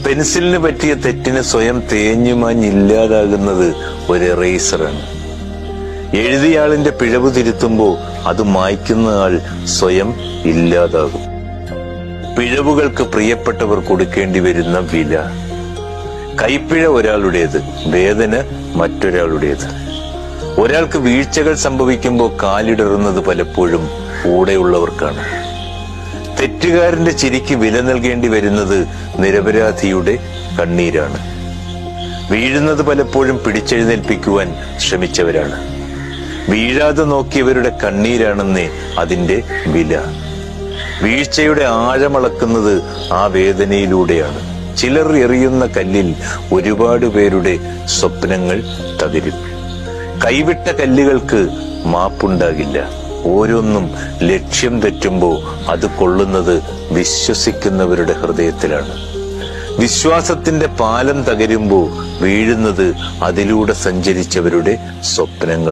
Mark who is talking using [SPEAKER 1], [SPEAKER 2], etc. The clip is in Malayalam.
[SPEAKER 1] പെൻസിലിന് പറ്റിയ തെറ്റിന് സ്വയം തേഞ്ഞുമാഞ്ഞില്ലാതാകുന്നത് ഒരു എറേസറാണ്. എഴുതിയയാളിന്റെ പിഴവ് തിരുത്തുമ്പോൾ അത് മായ്ക്കുന്ന ആൾ സ്വയം ഇല്ലാതാകും. പിഴവുകൾക്ക് പ്രിയപ്പെട്ടവർ കൊടുക്കേണ്ടി വരുന്ന വില. കൈപ്പിഴ ഒരാളുടേത്, വേദന മറ്റൊരാളുടേത്. ഒരാൾക്ക് വീഴ്ചകൾ സംഭവിക്കുമ്പോൾ കാലിടറുന്നത് പലപ്പോഴും കൂടെയുള്ളവർക്കാണ്. തെറ്റുകാരന്റെ ചിരിക്ക് വില നൽകേണ്ടി വരുന്നത് നിരപരാധിയുടെ കണ്ണീരാണ്. വീഴുന്നത് പലപ്പോഴും പിടിച്ചെഴുന്നേൽപ്പിക്കുവാൻ ശ്രമിച്ചവരാണ്. വീഴാതെ നോക്കിയവരുടെ കണ്ണീരാണെന്നേ അതിന്റെ വില. വീഴ്ചയുടെ ആഴമളക്കുന്നത് ആ വേദനയിലൂടെയാണ്. ചിലർ എറിയുന്ന കല്ലിൽ ഒരുപാട് പേരുടെ സ്വപ്നങ്ങൾ തകരും. കൈവിട്ട കല്ലുകൾക്ക് മാപ്പുണ്ടാകില്ല. ഓരോന്നും ലക്ഷ്യം തെറ്റുമ്പോൾ അത് കൊള്ളുന്നത് വിശ്വസിക്കുന്നവരുടെ ഹൃദയത്തിലാണ്. വിശ്വാസത്തിന്റെ പാലം തകരുമ്പോൾ വീഴുന്നത് അതിലൂടെ സഞ്ചരിച്ചവരുടെ സ്വപ്നങ്ങൾ.